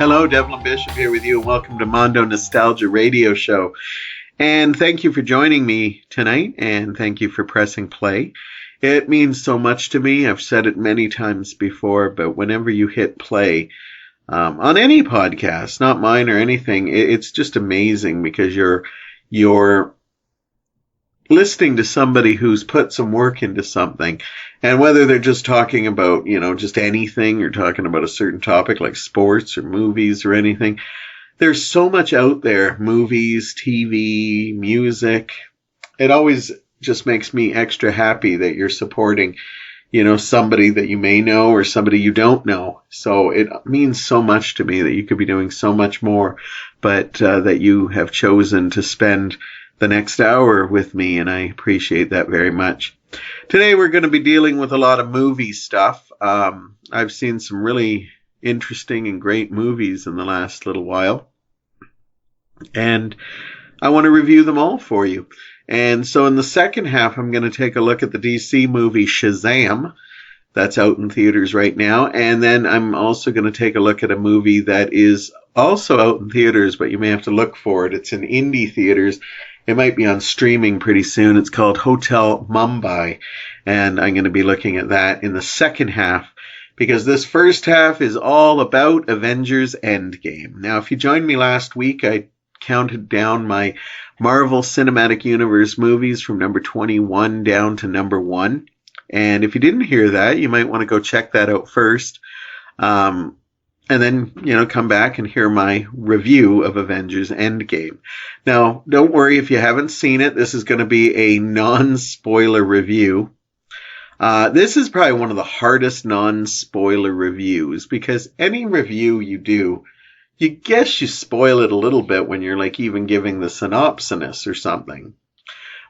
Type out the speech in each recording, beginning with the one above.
Hello, Devlin Bishop here with you, and welcome to Mondo Nostalgia Radio Show. And thank you for joining me tonight, and thank you for pressing play. It means so much to me. I've said it many times before, but whenever you hit play on any podcast, not mine or anything, it's just amazing because you're listening to somebody who's put some work into something. And whether they're just talking about, just anything or talking about a certain topic like sports or movies or anything, there's so much out there, movies, TV, music. It always just makes me extra happy that you're supporting, somebody that you may know or somebody you don't know. So it means so much to me that you could be doing so much more, but that you have chosen to spend the next hour with me, and I appreciate that very much. Today we're going to be dealing with a lot of movie stuff. I've seen some really interesting and great movies in the last little while, and I want to review them all for you. And so in the second half, I'm going to take a look at the DC movie Shazam. That's out in theaters right now. And then I'm also going to take a look at a movie that is also out in theaters, but you may have to look for it. It's in indie theaters. It might be on streaming pretty soon. It's called Hotel Mumbai, and I'm going to be looking at that in the second half because this first half is all about Avengers Endgame. Now, if you joined me last week, I counted down my Marvel Cinematic Universe movies from number 21 down to number 1. And if you didn't hear that, you might want to go check that out first. And then, come back and hear my review of Avengers Endgame. Now, don't worry if you haven't seen it. This is going to be a non-spoiler review. This is probably one of the hardest non-spoiler reviews because any review you do, you guess you spoil it a little bit when you're even giving the synopsis or something.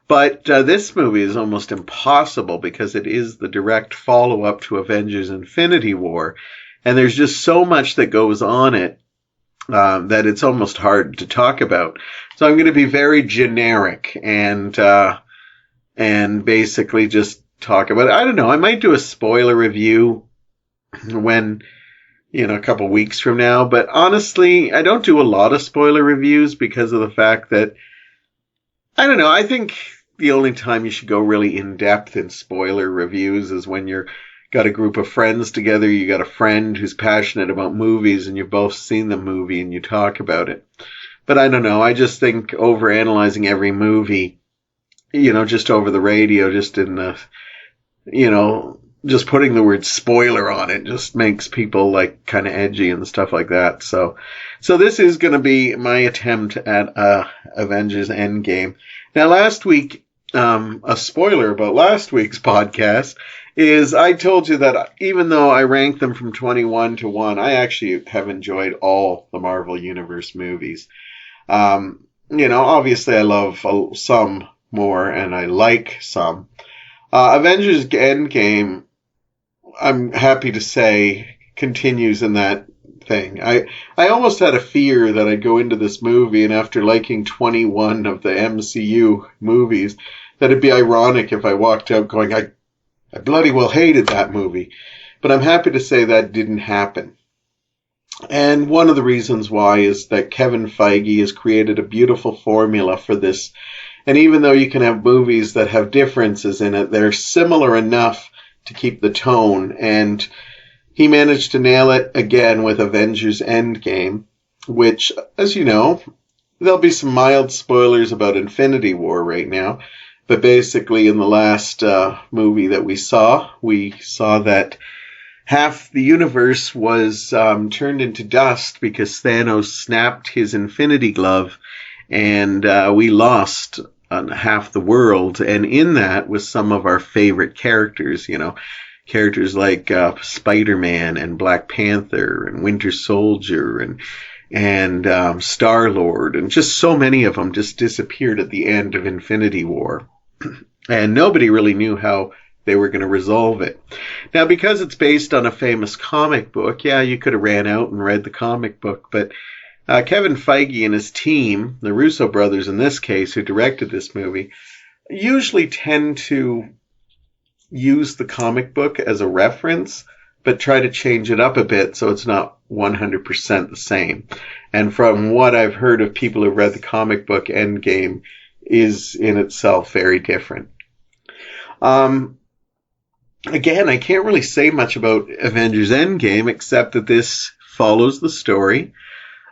But this movie is almost impossible because it is the direct follow-up to Avengers Infinity War. And there's just so much that goes on it that it's almost hard to talk about. So I'm going to be very generic and basically just talk about it. I don't know. I might do a spoiler review when, a couple weeks from now. But honestly, I don't do a lot of spoiler reviews because of the fact that, I don't know, I think the only time you should go really in-depth in spoiler reviews is when you're got a group of friends together, you got a friend who's passionate about movies, and you've both seen the movie and you talk about it. But I don't know, I just think overanalyzing every movie, just over the radio, just in the, just putting the word spoiler on it just makes people kind of edgy and stuff like that. So this is going to be my attempt at Avengers Endgame. Now last week, a spoiler about last week's podcast is I told you that even though I ranked them from 21 to 1, I actually have enjoyed all the Marvel Universe movies. Obviously I love some more and I like some. Avengers Endgame, I'm happy to say, continues in that thing. I almost had a fear that I'd go into this movie and after liking 21 of the MCU movies, that it'd be ironic if I walked out going, I bloody well hated that movie. But I'm happy to say that didn't happen. And one of the reasons why is that Kevin Feige has created a beautiful formula for this. And even though you can have movies that have differences in it, they're similar enough to keep the tone. And he managed to nail it again with Avengers Endgame, which, as you know, there'll be some mild spoilers about Infinity War right now. But basically, in the last movie that we saw that half the universe was turned into dust because Thanos snapped his Infinity Glove, and we lost half the world. And in that was some of our favorite characters, characters like Spider-Man and Black Panther and Winter Soldier and Star-Lord, and just so many of them just disappeared at the end of Infinity War. And nobody really knew how they were going to resolve it. Now, because it's based on a famous comic book, yeah, you could have ran out and read the comic book, but Kevin Feige and his team, the Russo brothers in this case, who directed this movie, usually tend to use the comic book as a reference but try to change it up a bit so it's not 100% the same. And from what I've heard of people who've read the comic book, Endgame is in itself very different. Again, I can't really say much about Avengers Endgame except that this follows the story.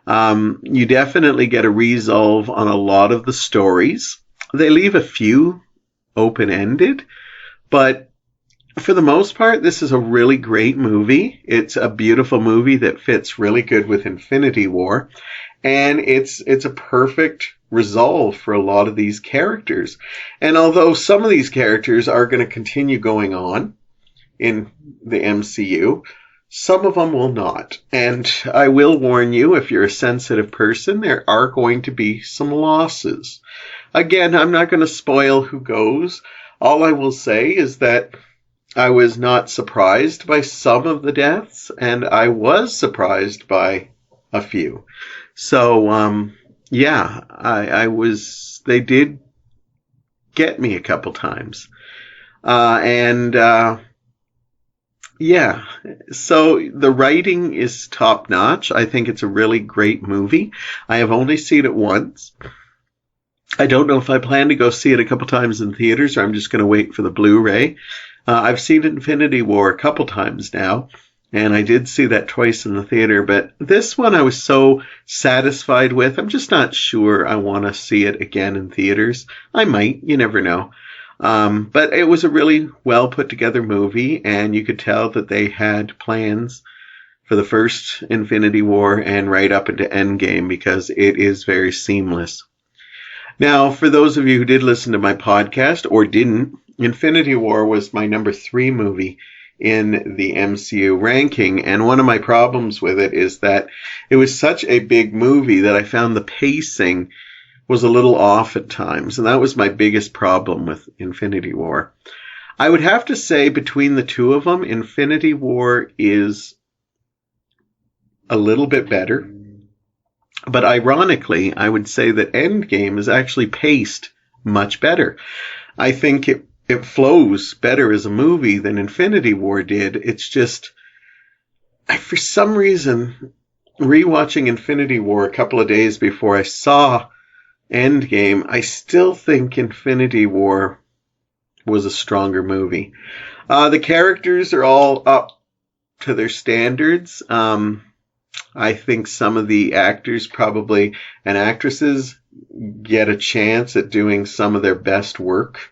You definitely get a resolve on a lot of the stories. They leave a few open-ended, but for the most part, this is a really great movie. It's a beautiful movie that fits really good with Infinity War, and it's a perfect resolve for a lot of these characters. And although some of these characters are going to continue going on in the MCU, some of them will not. And I will warn you, if you're a sensitive person, there are going to be some losses. Again, I'm not going to spoil who goes. All I will say is that I was not surprised by some of the deaths, and I was surprised by a few. So, yeah, I was, they did get me a couple times. Yeah, so the writing is top notch. I think it's a really great movie. I have only seen it once. I don't know if I plan to go see it a couple times in theaters or I'm just going to wait for the Blu-ray. I've seen Infinity War a couple times now, and I did see that twice in the theater, but this one I was so satisfied with. I'm just not sure I want to see it again in theaters. I might, you never know. But it was a really well put together movie, and you could tell that they had plans for the first Infinity War and right up into Endgame because it is very seamless. Now, for those of you who did listen to my podcast or didn't, Infinity War was my number 3 movie in the MCU ranking, and one of my problems with it is that it was such a big movie that I found the pacing was a little off at times, and that was my biggest problem with Infinity War. I would have to say between the two of them, Infinity War is a little bit better, but ironically, I would say that Endgame is actually paced much better. I think it flows better as a movie than Infinity War did. It's just, for some reason, rewatching Infinity War a couple of days before I saw Endgame, I still think Infinity War was a stronger movie. The characters are all up to their standards. I think some of the actors probably and actresses get a chance at doing some of their best work.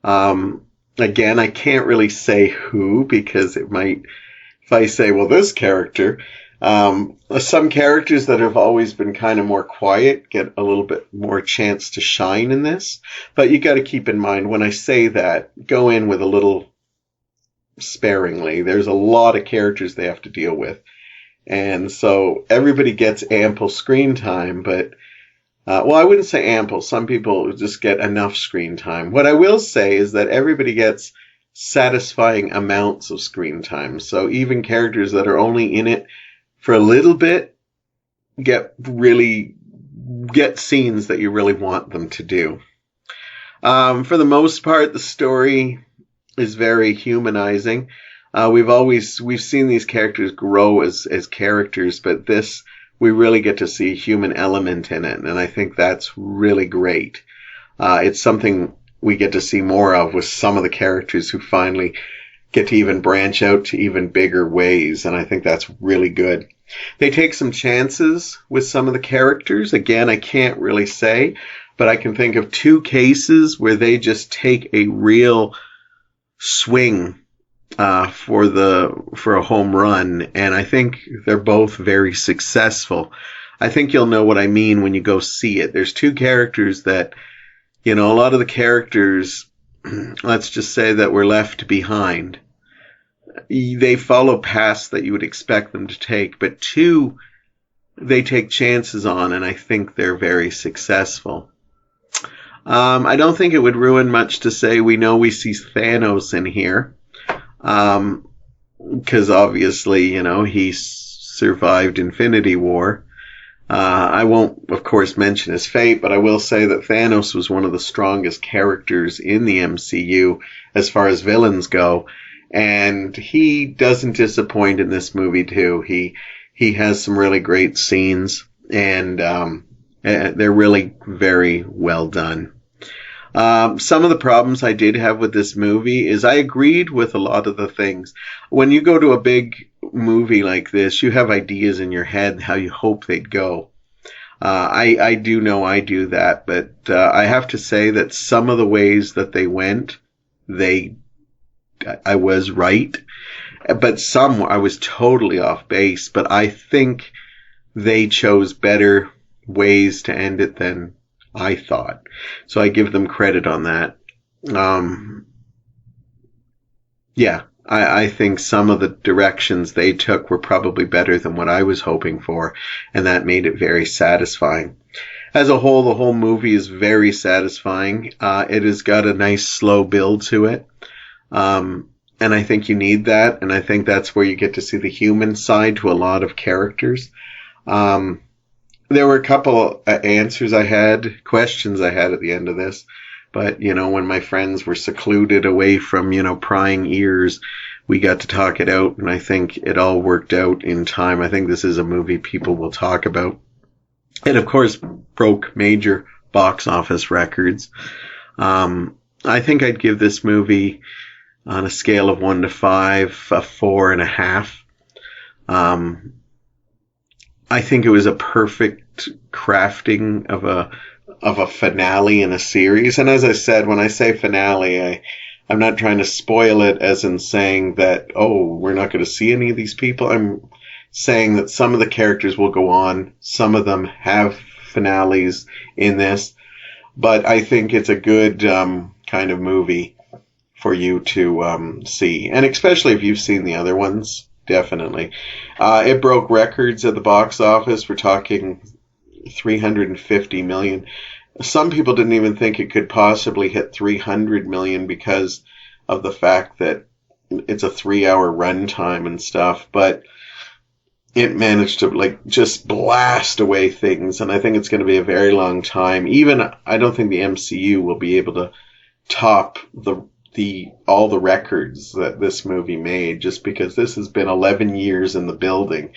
Again, I can't really say who because it might, if I say, well, this character, some characters that have always been kind of more quiet get a little bit more chance to shine in this. But you got to keep in mind when I say that, go in with a little sparingly. There's a lot of characters they have to deal with. And so everybody gets ample screen time, but, well, I wouldn't say ample. Some people just get enough screen time. What I will say is that everybody gets satisfying amounts of screen time. So even characters that are only in it for a little bit get scenes that you really want them to do. For the most part, the story is very humanizing. We've seen these characters grow as characters, but this, we really get to see a human element in it, and I think that's really great. It's something we get to see more of with some of the characters who finally get to even branch out to even bigger ways, and I think that's really good. They take some chances with some of the characters. Again, I can't really say, but I can think of 2 cases where they just take a real swing for a home run, and I think they're both very successful. I think you'll know what I mean when you go see it. There's 2 characters that, a lot of the characters, let's just say that were left behind. They follow paths that you would expect them to take, but 2 they take chances on, and I think they're very successful. I don't think it would ruin much to say we know we see Thanos in here. Because obviously, he survived Infinity War. I won't, of course, mention his fate, but I will say that Thanos was one of the strongest characters in the MCU as far as villains go. And he doesn't disappoint in this movie too. He has some really great scenes, and they're really very well done. Some of the problems I did have with this movie is I agreed with a lot of the things. When you go to a big movie like this, you have ideas in your head how you hope they'd go. I do know I do that, but I have to say that some of the ways that they went, I was right, but some I was totally off base. But I think they chose better ways to end it than I thought. So I give them credit on that. Yeah, I think some of the directions they took were probably better than what I was hoping for, and that made it very satisfying. As a whole, the whole movie is very satisfying. It has got a nice slow build to it. And I think you need that, and I think that's where you get to see the human side to a lot of characters. There were a couple questions I had at the end of this, but, when my friends were secluded away from, prying ears, we got to talk it out, and I think it all worked out in time. I think this is a movie people will talk about. It, of course, broke major box office records. I think I'd give this movie, on a scale of 1 to 5, a 4.5. I think it was a perfect crafting of a finale in a series. And as I said, when I say finale, I'm not trying to spoil it as in saying that, we're not going to see any of these people. I'm saying that some of the characters will go on. Some of them have finales in this. But I think it's a good kind of movie for you to see. And especially if you've seen the other ones, definitely. It broke records at the box office. We're talking $350 million. Some people didn't even think it could possibly hit $300 million because of the fact that it's a 3-hour runtime and stuff. But it managed to just blast away things. And I think it's going to be a very long time. I don't think the MCU will be able to top all the records that this movie made, just because this has been 11 years in the building.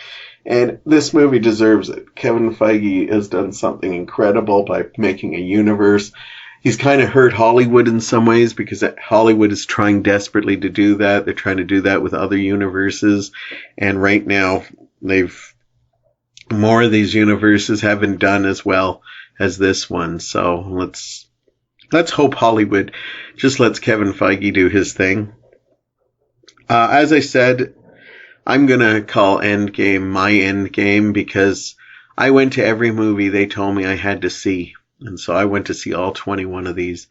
And this movie deserves it. Kevin Feige has done something incredible by making a universe. He's kind of hurt Hollywood in some ways, because Hollywood is trying desperately to do that. They're trying to do that with other universes. And right now, more of these universes haven't done as well as this one. So let's hope Hollywood just lets Kevin Feige do his thing. As I said, I'm going to call Endgame my Endgame, because I went to every movie they told me I had to see. And so I went to see all 21 of these.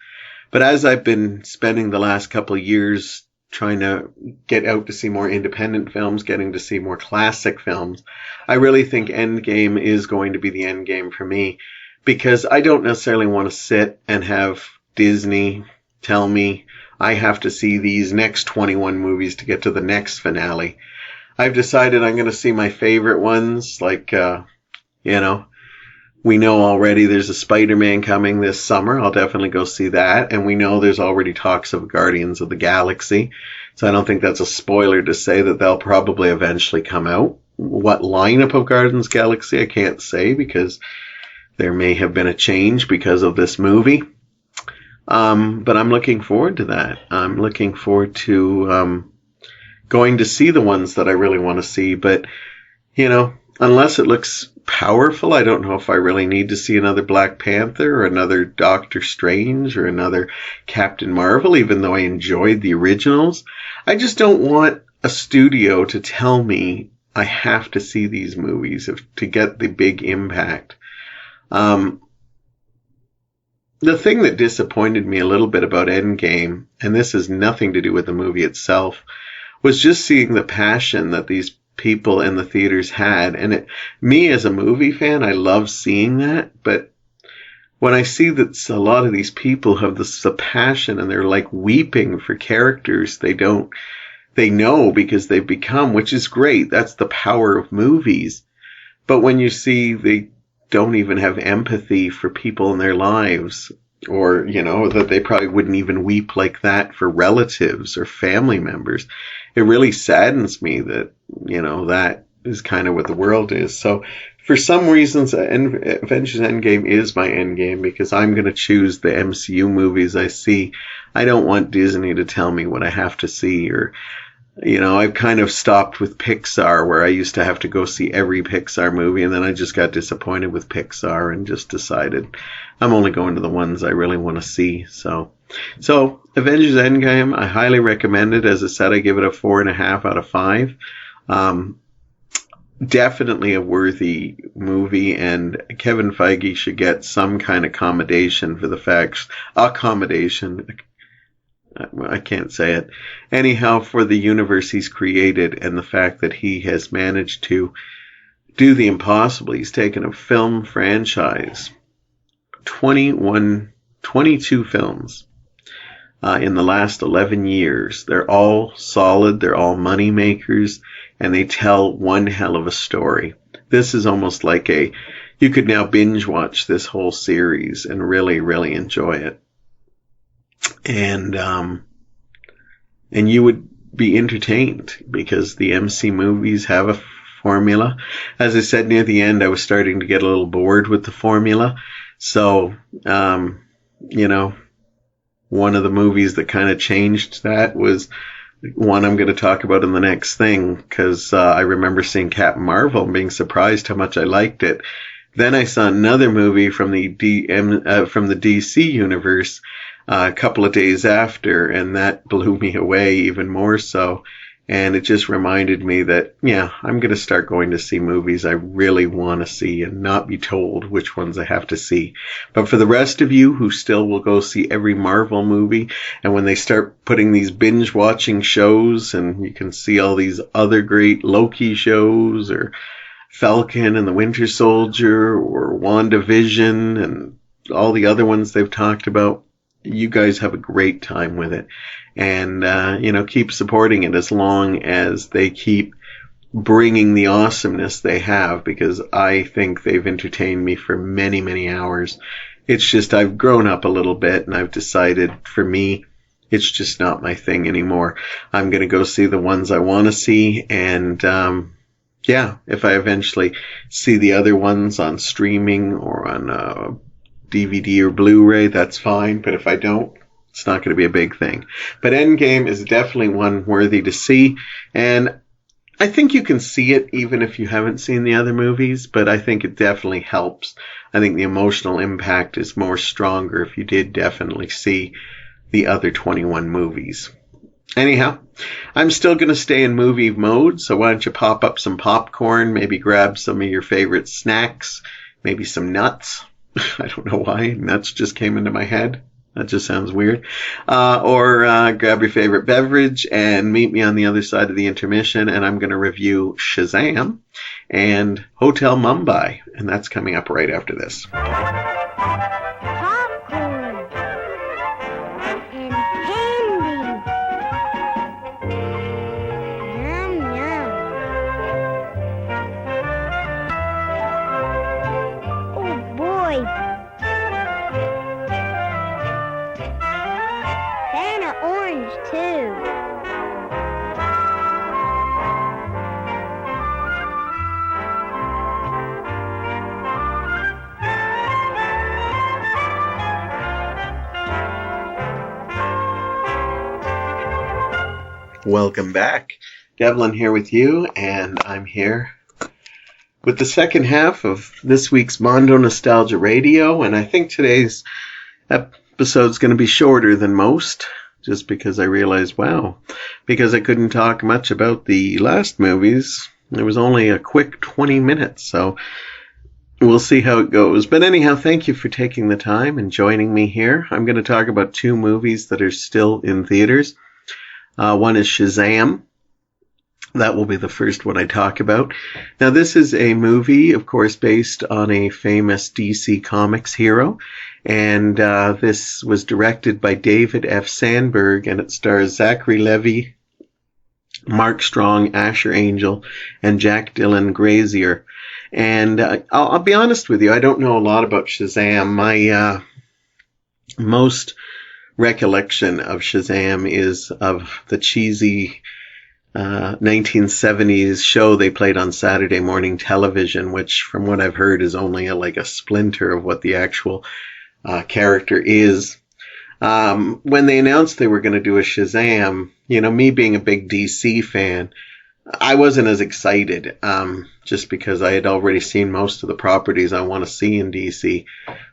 But as I've been spending the last couple of years trying to get out to see more independent films, getting to see more classic films, I really think Endgame is going to be the Endgame for me. Because I don't necessarily want to sit and have Disney tell me I have to see these next 21 movies to get to the next finale. I've decided I'm going to see my favorite ones, we know already there's a Spider-Man coming this summer. I'll definitely go see that. And we know there's already talks of Guardians of the Galaxy. So I don't think that's a spoiler to say that they'll probably eventually come out. What lineup of Guardians of the Galaxy, I can't say, because there may have been a change because of this movie. But I'm looking forward to that. I'm looking forward to going to see the ones that I really want to see. But, unless it looks powerful, I don't know if I really need to see another Black Panther or another Doctor Strange or another Captain Marvel, even though I enjoyed the originals. I just don't want a studio to tell me I have to see these movies to get the big impact. The thing that disappointed me a little bit about Endgame, and this has nothing to do with the movie itself, was just seeing the passion that these people in the theaters had. And me as a movie fan, I love seeing that. But when I see that a lot of these people have this passion and they're weeping for characters they know because they've become, which is great. That's the power of movies. But when you see they don't even have empathy for people in their lives, or, that they probably wouldn't even weep like that for relatives or family members. It really saddens me that, that is kind of what the world is. So for some reasons, Avengers Endgame is my endgame because I'm going to choose the MCU movies I see. I don't want Disney to tell me what I have to see, or, I've kind of stopped with Pixar, where I used to have to go see every Pixar movie, and then I just got disappointed with Pixar and just decided I'm only going to the ones I really want to see. So Avengers Endgame, I highly recommend it. As I said, I give it a 4.5 out of 5. Definitely a worthy movie, and Kevin Feige should get some kind of accommodation for the facts. Accommodation. I can't say it. Anyhow, for the universe he's created and the fact that he has managed to do the impossible. He's taken a film franchise, 22 films in the last 11 years. They're all solid. They're all money makers, and they tell one hell of a story. This is almost like you could now binge watch this whole series and really, really enjoy it. And you would be entertained because the MC movies have a formula. As I said near the end, I was starting to get a little bored with the formula. So, one of the movies that kind of changed that was one I'm going to talk about in the next thing, because I remember seeing Captain Marvel and being surprised how much I liked it. Then I saw another movie from the DC universe a couple of days after, and that blew me away even more so. And it just reminded me that, I'm going to start going to see movies I really want to see and not be told which ones I have to see. But for the rest of you who still will go see every Marvel movie, and when they start putting these binge-watching shows, and you can see all these other great Loki shows, or Falcon and the Winter Soldier, or WandaVision, and all the other ones they've talked about, you guys have a great time with it. And, keep supporting it as long as they keep bringing the awesomeness they have, because I think they've entertained me for many, many hours. It's just I've grown up a little bit, and I've decided for me, it's just not my thing anymore. I'm going to go see the ones I want to see, and if I eventually see the other ones on streaming or on DVD or Blu-ray, that's fine. But if I don't, it's not going to be a big thing. But Endgame is definitely one worthy to see. And I think you can see it even if you haven't seen the other movies, but I think it definitely helps. I think the emotional impact is more stronger if you did definitely see the other 21 movies. Anyhow, I'm still going to stay in movie mode, so why don't you pop up some popcorn, maybe grab some of your favorite snacks, maybe some nuts. I don't know why. Nuts just came into my head. That just sounds weird. Or grab your favorite beverage and meet me on the other side of the intermission, and I'm going to review Shazam and Hotel Mumbai, and that's coming up right after this. Popcorn and candy. Yum, yum. Oh, boy. And an orange, too. Welcome back. Devlin here with you, and I'm here with the second half of this week's Mondo Nostalgia Radio, and I think today's episode's going to be shorter than most, just because I realized, because I couldn't talk much about the last movies, it was only a quick 20 minutes, so we'll see how it goes. But anyhow, thank you for taking the time and joining me here. I'm going to talk about two movies that are still in theaters. One is Shazam. That will be the first one I talk about. Now, this is a movie, of course, based on a famous DC Comics hero. And this was directed by David F. Sandberg, and it stars Zachary Levi, Mark Strong, Asher Angel, and Jack Dylan Grazier. And I'll be honest with you, I don't know a lot about Shazam. most recollection of Shazam is of the cheesy 1970s show they played on Saturday morning television, which from what I've heard is only like a splinter of what the actual character is. When they announced they were going to do a Shazam, me being a big DC fan, I wasn't as excited, just because I had already seen most of the properties I want to see in DC.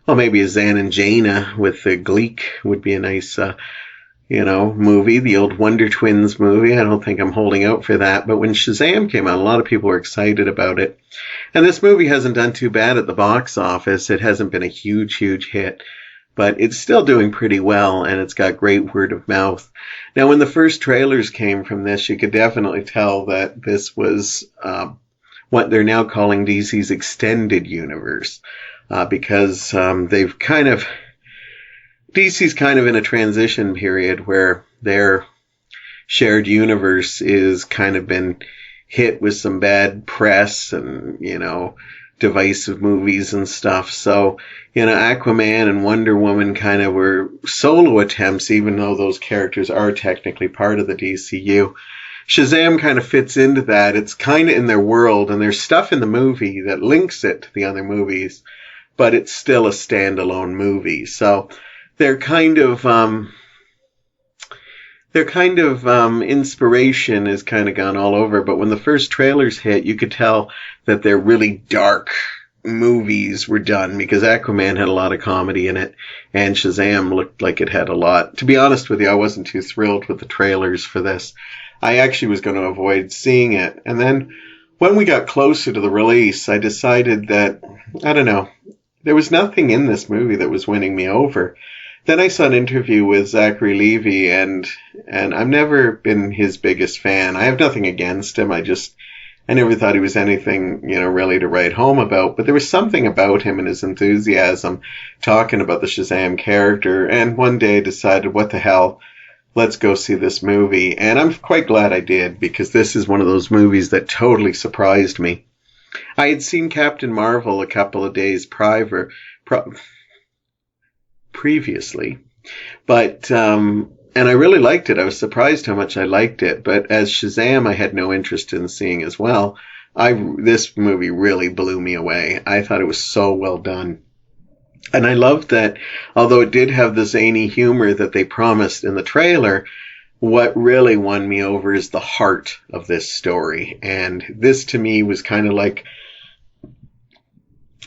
Well, maybe a Zan and Jaina with the Gleek would be a nice, movie. The old Wonder Twins movie. I don't think I'm holding out for that. But when Shazam came out, a lot of people were excited about it. And this movie hasn't done too bad at the box office. It hasn't been a huge, huge hit. But it's still doing pretty well, and it's got great word of mouth. Now, when the first trailers came from this, you could definitely tell that this was what they're now calling DC's extended universe, because DC's kind of in a transition period where their shared universe is kind of been hit with some bad press and, divisive movies and stuff. So, Aquaman and Wonder Woman kind of were solo attempts, even though those characters are technically part of the DCU. Shazam kind of fits into that. It's kind of in their world, and there's stuff in the movie that links it to the other movies, but it's still a standalone movie. So their kind of inspiration has kind of gone all over. But when the first trailers hit, you could tell that they're really dark movies were done, because Aquaman had a lot of comedy in it, and Shazam looked like it had a lot. To be honest with you, I wasn't too thrilled with the trailers for this. I actually was going to avoid seeing it. And then when we got closer to the release, I decided that, I don't know, there was nothing in this movie that was winning me over. Then I saw an interview with Zachary Levi, and I've never been his biggest fan. I have nothing against him. I never thought he was anything, really to write home about. But there was something about him and his enthusiasm talking about the Shazam character. And one day I decided, what the hell, let's go see this movie. And I'm quite glad I did, because this is one of those movies that totally surprised me. I had seen Captain Marvel a couple of days previously, but and I really liked it. I was surprised how much I liked it. But as Shazam, I had no interest in seeing as well. This movie really blew me away. I thought it was so well done. And I loved that, although it did have the zany humor that they promised in the trailer, what really won me over is the heart of this story. And this, to me, was kind of like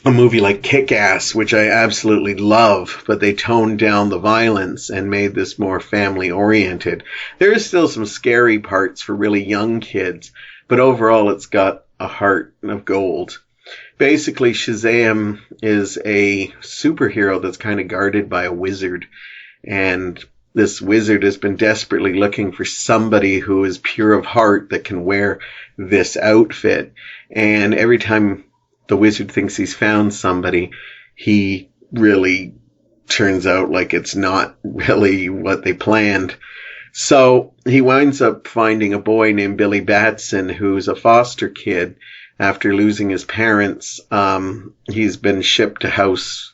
a movie like Kick-Ass, which I absolutely love, but they toned down the violence and made this more family-oriented. There is still some scary parts for really young kids, but overall it's got a heart of gold. Basically, Shazam is a superhero that's kind of guarded by a wizard, and this wizard has been desperately looking for somebody who is pure of heart that can wear this outfit. And every time the wizard thinks he's found somebody, he really turns out like it's not really what they planned. So he winds up finding a boy named Billy Batson, who's a foster kid. After losing his parents, he's been shipped to house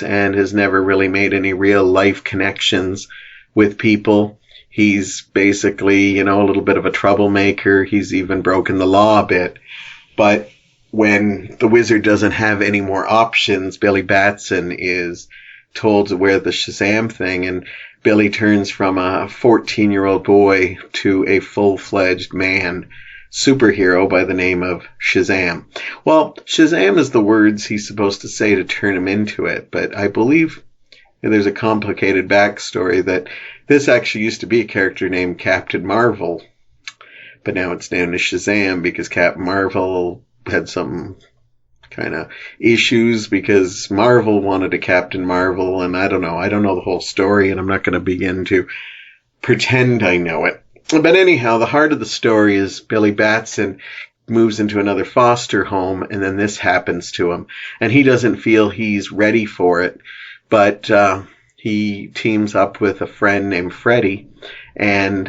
and has never really made any real life connections with people. He's basically, a little bit of a troublemaker. He's even broken the law a bit. But when the wizard doesn't have any more options, Billy Batson is told to wear the Shazam thing, and Billy turns from a 14-year-old boy to a full-fledged man superhero by the name of Shazam. Well, Shazam is the words he's supposed to say to turn him into it, but I believe there's a complicated backstory that this actually used to be a character named Captain Marvel, but now it's known as Shazam because Captain Marvel had some kind of issues because Marvel wanted a Captain Marvel, and I don't know the whole story, and I'm not going to begin to pretend I know it. But anyhow, the heart of the story is Billy Batson moves into another foster home, and then this happens to him, and he doesn't feel he's ready for it, but he teams up with a friend named Freddy, and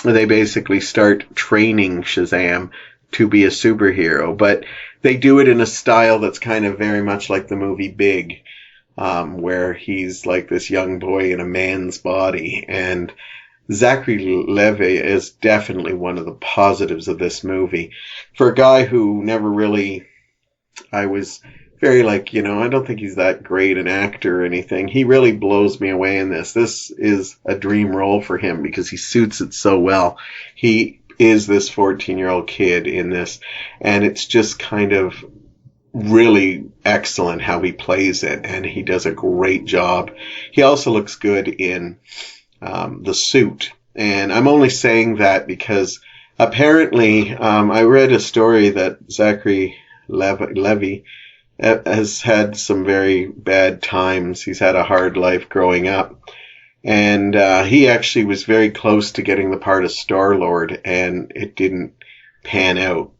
they basically start training Shazam to be a superhero, but they do it in a style that's kind of very much like the movie Big, where he's like this young boy in a man's body. And Zachary Levi is definitely one of the positives of this movie. For a guy who never really, I was very like, I don't think he's that great an actor or anything. He really blows me away in this. This is a dream role for him because he suits it so well. He is this 14-year-old kid in this, and it's just kind of really excellent how he plays it, and he does a great job. He also looks good in the suit. And I'm only saying that because apparently I read a story that Zachary Levi has had some very bad times. He's had a hard life growing up. And he actually was very close to getting the part of Star-Lord, and it didn't pan out.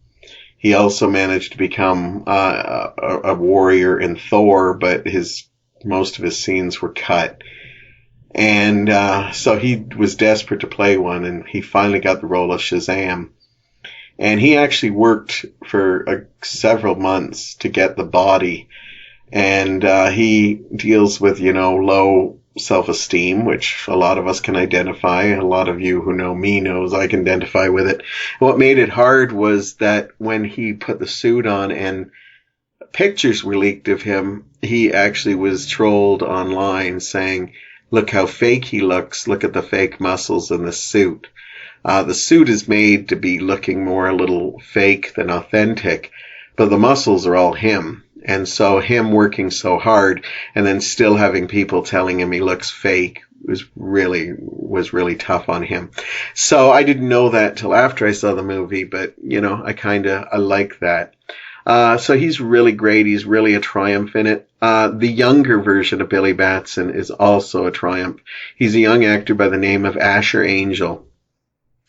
He also managed to become a warrior in Thor, but most of his scenes were cut. And so he was desperate to play one, and he finally got the role of Shazam. And he actually worked for several months to get the body. And he deals with, low self-esteem, which a lot of us can identify. A lot of you who know me knows I can identify with it. What made it hard was that when he put the suit on and pictures were leaked of him, he actually was trolled online saying, "Look how fake he looks. Look at the fake muscles in the suit." The suit is made to be looking more a little fake than authentic, but the muscles are all him. And so him working so hard and then still having people telling him he looks fake was really tough on him. So I didn't know that till after I saw the movie, but I like that. So he's really great. He's really a triumph in it. The younger version of Billy Batson is also a triumph. He's a young actor by the name of Asher Angel.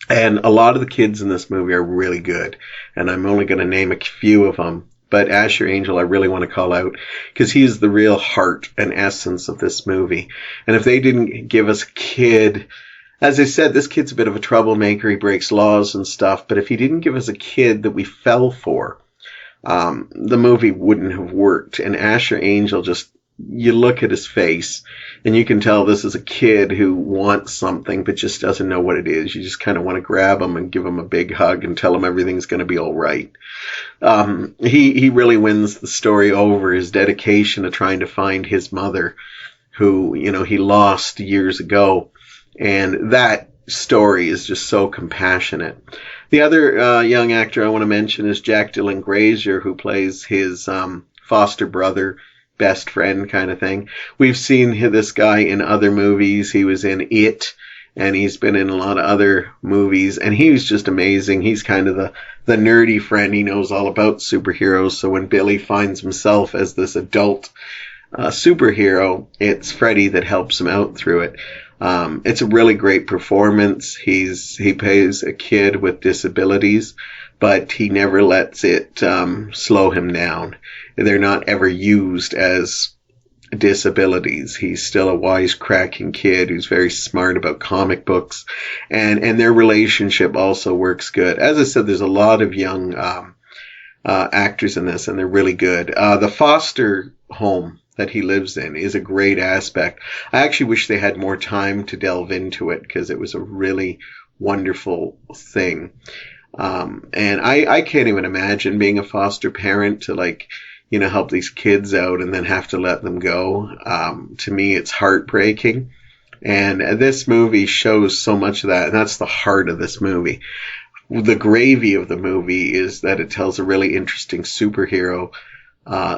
And a lot of the kids in this movie are really good. And I'm only going to name a few of them. But Asher Angel I really want to call out because he's the real heart and essence of this movie. And if they didn't give us a kid, as I said, this kid's a bit of a troublemaker. He breaks laws and stuff. But if he didn't give us a kid that we fell for, the movie wouldn't have worked. And Asher Angel, you look at his face and you can tell this is a kid who wants something but just doesn't know what it is. You just kind of want to grab him and give him a big hug and tell him everything's going to be all right. He really wins the story over, his dedication to trying to find his mother who, he lost years ago. And that story is just so compassionate. The other young actor I want to mention is Jack Dylan Grazer, who plays his foster brother, best friend kind of thing. We've seen this guy in other movies. He was in It, and he's been in a lot of other movies, and he was just amazing. He's kind of the nerdy friend. He knows all about superheroes, so when Billy finds himself as this adult superhero, it's Freddy that helps him out through it. It's a really great performance. He plays a kid with disabilities, but he never lets it slow him down. They're not ever used as disabilities. He's still a wisecracking kid who's very smart about comic books, and their relationship also works good. As I said, there's a lot of young actors in this, and they're really good. The foster home that he lives in is a great aspect. I actually wish they had more time to delve into it because it was a really wonderful thing. And I can't even imagine being a foster parent to help these kids out and then have to let them go. To me, it's heartbreaking. And this movie shows so much of that. And that's the heart of this movie. The gravy of the movie is that it tells a really interesting superhero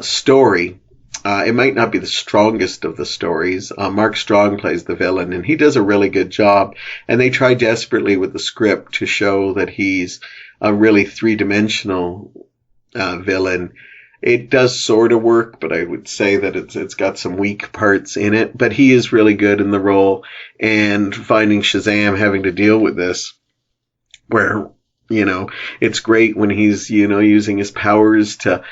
story. It might not be the strongest of the stories. Mark Strong plays the villain, and he does a really good job. And they try desperately with the script to show that he's a really three-dimensional villain. It does sort of work, but I would say that it's got some weak parts in it. But he is really good in the role. And finding Shazam having to deal with this, where, it's great when he's, using his powers to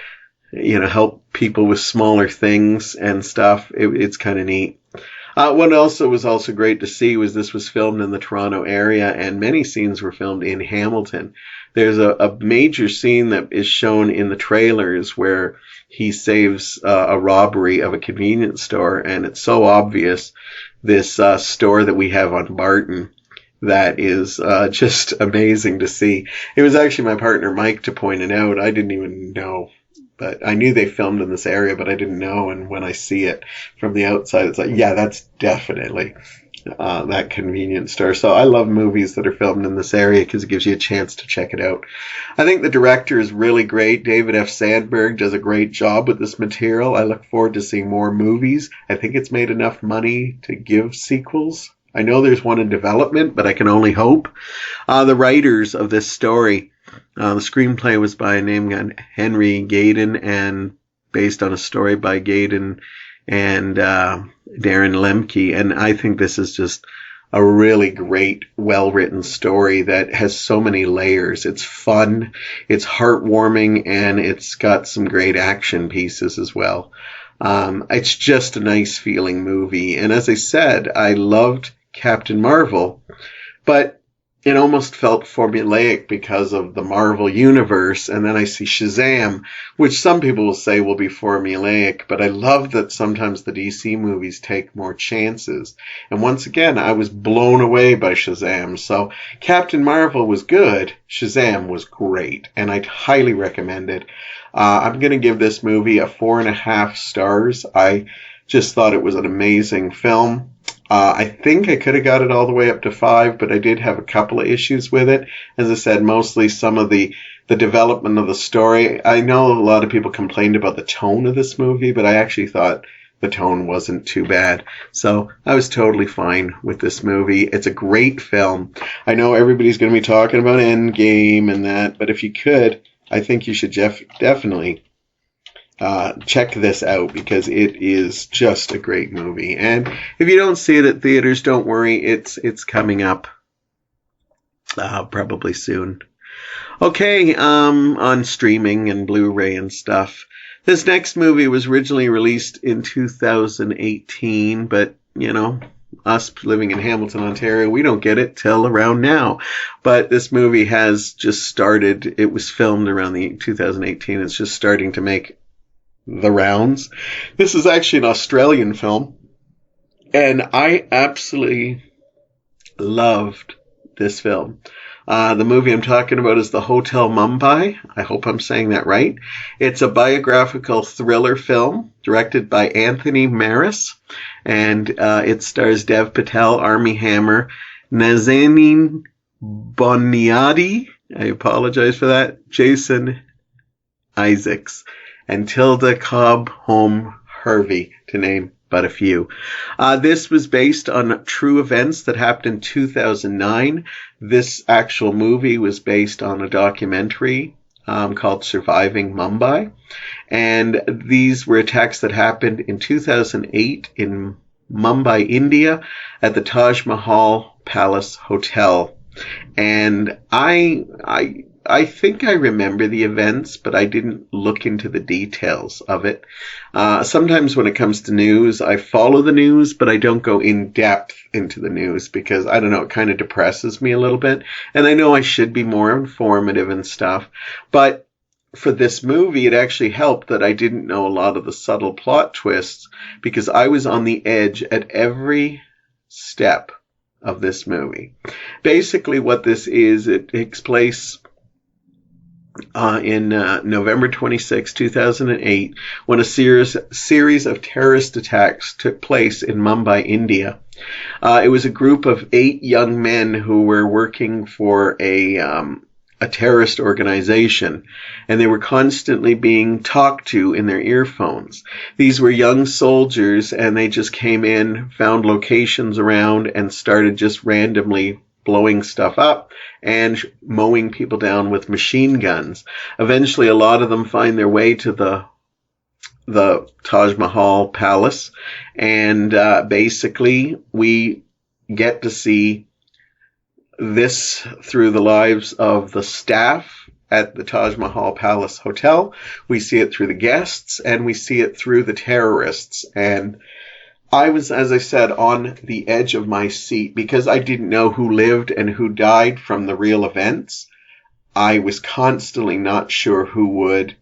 help people with smaller things and stuff. It's kind of neat. What also was also great to see was this was filmed in the Toronto area, and many scenes were filmed in Hamilton. There's a major scene that is shown in the trailers where he saves a robbery of a convenience store, and it's so obvious, this store that we have on Barton, that is just amazing to see. It was actually my partner Mike to point it out. I didn't even know, but I knew they filmed in this area, but I didn't know. And when I see it from the outside, it's like, yeah, that's definitely that convenience store. So I love movies that are filmed in this area because it gives you a chance to check it out. I think the director is really great. David F. Sandberg does a great job with this material. I look forward to seeing more movies. I think it's made enough money to give sequels. I know there's one in development, but I can only hope. The writers of this story, the screenplay was by a name Henry Gayden, and based on a story by Gayden and Darren Lemke. And I think this is just a really great, well-written story that has so many layers. It's fun, it's heartwarming, and it's got some great action pieces as well. It's just a nice feeling movie. And as I said, I loved Captain Marvel, but it almost felt formulaic because of the Marvel universe. And then I see Shazam, which some people will say will be formulaic, but I love that sometimes the DC movies take more chances. And once again, I was blown away by Shazam. So Captain Marvel was good. Shazam was great, and I'd highly recommend it. I'm going to give this movie a 4.5 stars. I just thought it was an amazing film. I think I could have got it all the way up to 5, but I did have a couple of issues with it. As I said, mostly some of the development of the story. I know a lot of people complained about the tone of this movie, but I actually thought the tone wasn't too bad. So I was totally fine with this movie. It's a great film. I know everybody's going to be talking about Endgame and that, but if you could, I think you should definitely check this out, because it is just a great movie. And if you don't see it at theaters, don't worry, it's coming up probably soon. Okay, on streaming and Blu-ray and stuff. This next movie was originally released in 2018, but you know, us living in Hamilton, Ontario, we don't get it till around now. But this movie has just started. It was filmed around the 2018. It's just starting to make the rounds. This is actually an Australian film, and I absolutely loved this film. The movie I'm talking about is The Hotel Mumbai. I hope I'm saying that right. It's a biographical thriller film directed by Anthony Maris, and it stars Dev Patel, Armie Hammer, Nazanin Boniadi, I apologize for that, Jason Isaacs, and Tilda Cobb Home Harvey, to name but a few. This was based on true events that happened in 2009. This actual movie was based on a documentary called Surviving Mumbai. And these were attacks that happened in 2008 in Mumbai, India, at the Taj Mahal Palace Hotel. And I think I remember the events, but I didn't look into the details of it. Sometimes when it comes to news, I follow the news, but I don't go in depth into the news because, I don't know, it kind of depresses me a little bit. And I know I should be more informative and stuff. But for this movie, it actually helped that I didn't know a lot of the subtle plot twists, because I was on the edge at every step of this movie. Basically what this is, it takes place in November 26, 2008, when a series of terrorist attacks took place in Mumbai, India. It was a group of 8 young men who were working for a terrorist organization, and they were constantly being talked to in their earphones. These were young soldiers, and they just came in, found locations around, and started just randomly blowing stuff up and mowing people down with machine guns. Eventually, a lot of them find their way to the Taj Mahal Palace, and basically we get to see this through the lives of the staff at the Taj Mahal Palace Hotel. We see it through the guests, and we see it through the terrorists. And I was, as I said, on the edge of my seat because I didn't know who lived and who died from the real events. I was constantly not sure who would.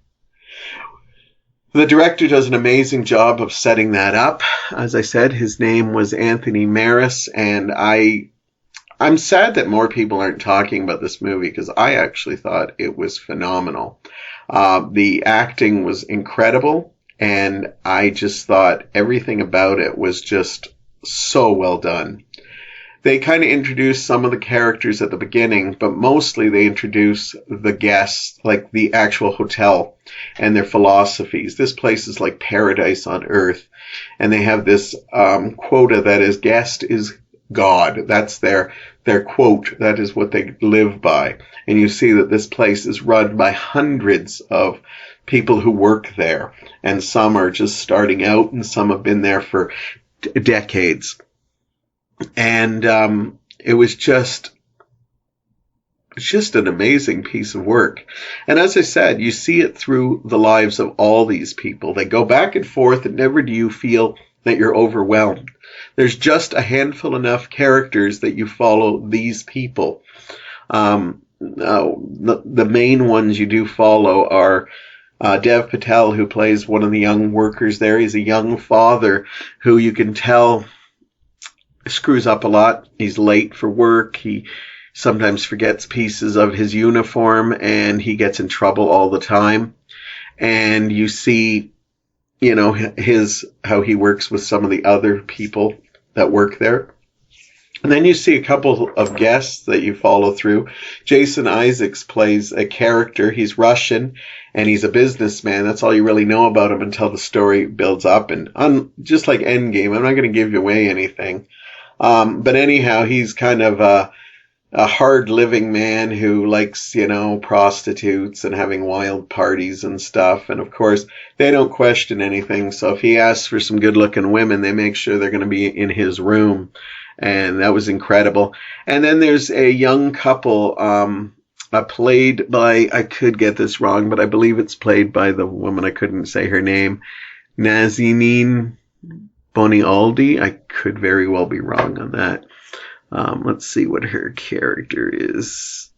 The director does an amazing job of setting that up. As I said, his name was Anthony Maris, and I'm sad that more people aren't talking about this movie because I actually thought it was phenomenal. The acting was incredible, and I just thought everything about it was just so well done. They kind of introduce some of the characters at the beginning, but mostly they introduce the guests, like the actual hotel and their philosophies. This place is like paradise on earth, and they have this quota that is guest is God. That's their quote. That is what they live by. And you see that this place is run by hundreds of people who work there, and some are just starting out, and some have been there for decades. And it was just an amazing piece of work. And as I said, you see it through the lives of all these people. They go back and forth, and never do you feel that you're overwhelmed. There's just a handful enough characters that you follow these people. The main ones you do follow are Dev Patel, who plays one of the young workers there. He's a young father who you can tell screws up a lot. He's late for work. He sometimes forgets pieces of his uniform, and he gets in trouble all the time. And you see, how he works with some of the other people that work there. And then you see a couple of guests that you follow through. Jason Isaacs plays a character. He's Russian, and he's a businessman. That's all you really know about him until the story builds up. And just like Endgame, I'm not going to give you away anything. But anyhow, he's kind of a hard-living man who likes, prostitutes and having wild parties and stuff. And, of course, they don't question anything. So if he asks for some good-looking women, they make sure they're going to be in his room. And that was incredible. And then there's a young couple played by, I could get this wrong, but I believe it's played by the woman, I couldn't say her name, Nazanin Bonialdi. I could very well be wrong on that. Let's see what her character is.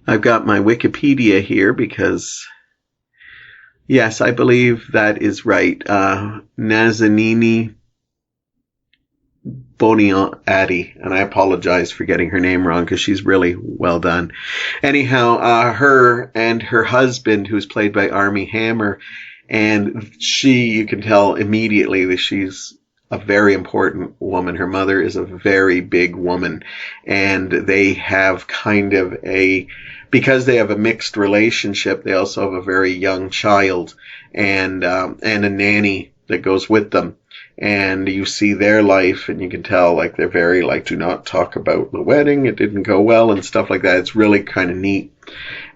I've got my Wikipedia here because, yes, I believe that is right. Nazanini Boniadi, and I apologize for getting her name wrong because she's really well done. Anyhow, her and her husband, who's played by Armie Hammer, and you can tell immediately that she's a very important woman. Her mother is a very big woman, and they have because they have a mixed relationship, they also have a very young child and a nanny that goes with them. And you see their life, and you can tell, they're very, do not talk about the wedding, it didn't go well, and stuff like that. It's really kind of neat.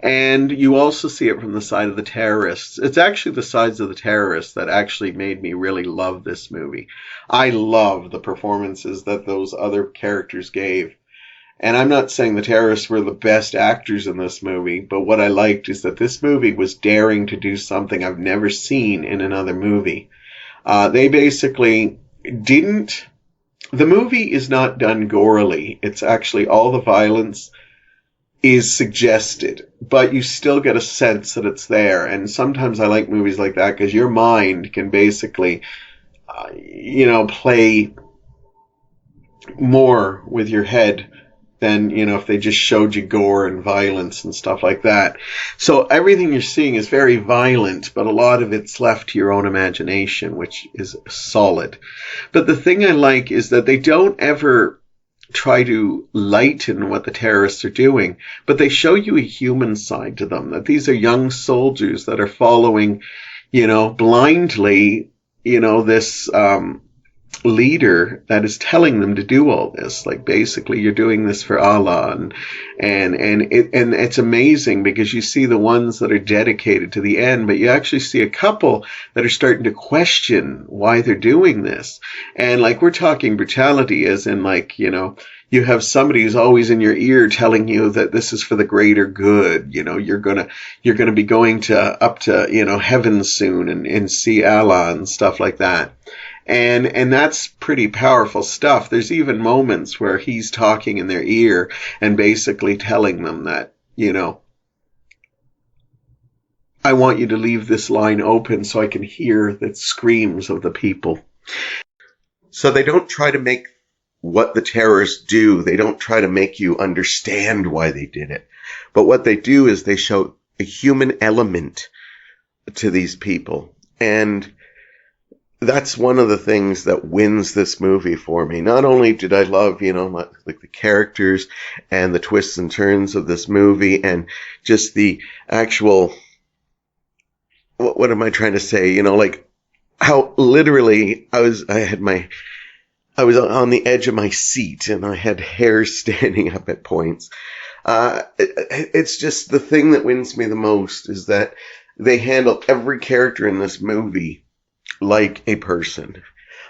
And you also see it from the side of the terrorists. It's actually the sides of the terrorists that actually made me really love this movie. I love the performances that those other characters gave. And I'm not saying the terrorists were the best actors in this movie, but what I liked is that this movie was daring to do something I've never seen in another movie. They basically didn't. The movie is not done gorily. It's actually all the violence is suggested, but you still get a sense that it's there. And sometimes I like movies like that because your mind can basically, play more with your head than, if they just showed you gore and violence and stuff like that. So everything you're seeing is very violent, but a lot of it's left to your own imagination, which is solid. But the thing I like is that they don't ever try to lighten what the terrorists are doing, but they show you a human side to them, that these are young soldiers that are following, blindly, this leader that is telling them to do all this. Basically, you're doing this for Allah, and it's amazing because you see the ones that are dedicated to the end, but you actually see a couple that are starting to question why they're doing this. And we're talking brutality as in you have somebody who's always in your ear telling you that this is for the greater good. You're gonna be going up to heaven soon and see Allah and stuff like that. And that's pretty powerful stuff. There's even moments where he's talking in their ear and basically telling them that, you know, I want you to leave this line open so I can hear the screams of the people. So they don't try to make what the terrorists do. They don't try to make you understand why they did it. But what they do is they show a human element to these people. And that's one of the things that wins this movie for me. Not only did I love, like the characters and the twists and turns of this movie and just the actual, what am I trying to say? Like how literally I was on the edge of my seat and I had hair standing up at points. It's just the thing that wins me the most is that they handle every character in this movie like a person.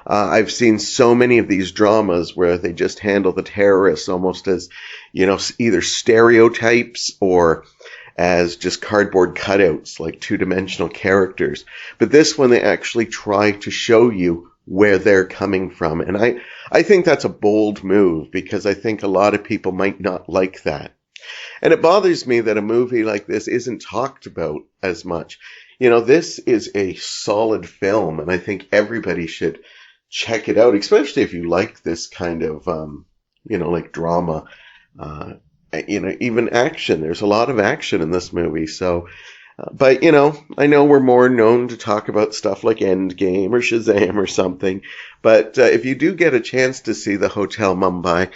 I've seen so many of these dramas where they just handle the terrorists almost as, either stereotypes or as just cardboard cutouts, like two-dimensional characters. But this one, they actually try to show you where they're coming from. And I think that's a bold move because I think a lot of people might not like that. And it bothers me that a movie like this isn't talked about as much. This is a solid film, and I think everybody should check it out, especially if you like this kind of, like drama, even action. There's a lot of action in this movie. So, but, I know we're more known to talk about stuff like Endgame or Shazam or something. But if you do get a chance to see the Hotel Mumbai,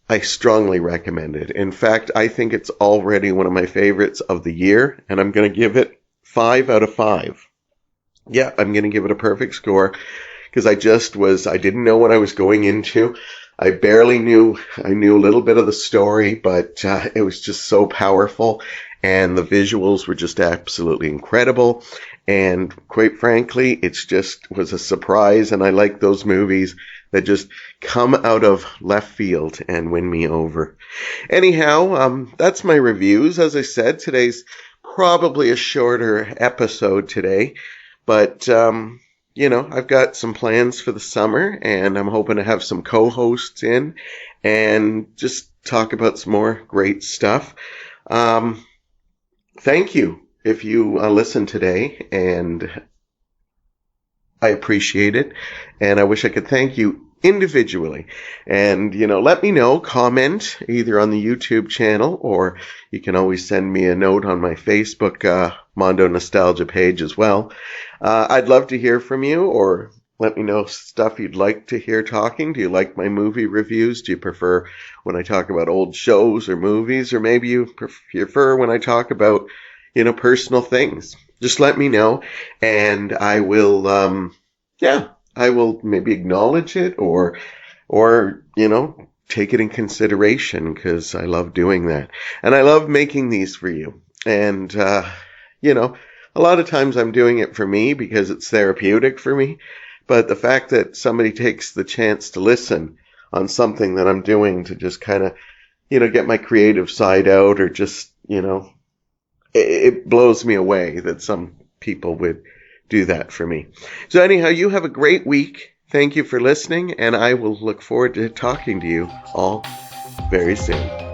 I strongly recommend it. In fact, I think it's already one of my favorites of the year, and I'm going to give it 5 out of 5. Yeah, I'm going to give it a perfect score because I didn't know what I was going into. I knew a little bit of the story, but it was just so powerful and the visuals were just absolutely incredible. And quite frankly, was a surprise. And I like those movies that just come out of left field and win me over. Anyhow, that's my reviews. As I said, today's probably a shorter episode today, but, I've got some plans for the summer and I'm hoping to have some co-hosts in and just talk about some more great stuff. Thank you if you listen today, and I appreciate it. And I wish I could thank you individually. And, let me know, comment either on the YouTube channel, or you can always send me a note on my Facebook Mondo Nostalgia page as well. I'd love to hear from you, or let me know stuff you'd like to hear talking. Do you like my movie reviews? Do you prefer when I talk about old shows or movies? Or maybe you prefer when I talk about, personal things? Just let me know, and I will, I will maybe acknowledge it or, take it in consideration because I love doing that. And I love making these for you. And, a lot of times I'm doing it for me because it's therapeutic for me. But the fact that somebody takes the chance to listen on something that I'm doing to just kind of, get my creative side out, or just, it blows me away that some people would do that for me. So anyhow, you have a great week. Thank you for listening, and I will look forward to talking to you all very soon.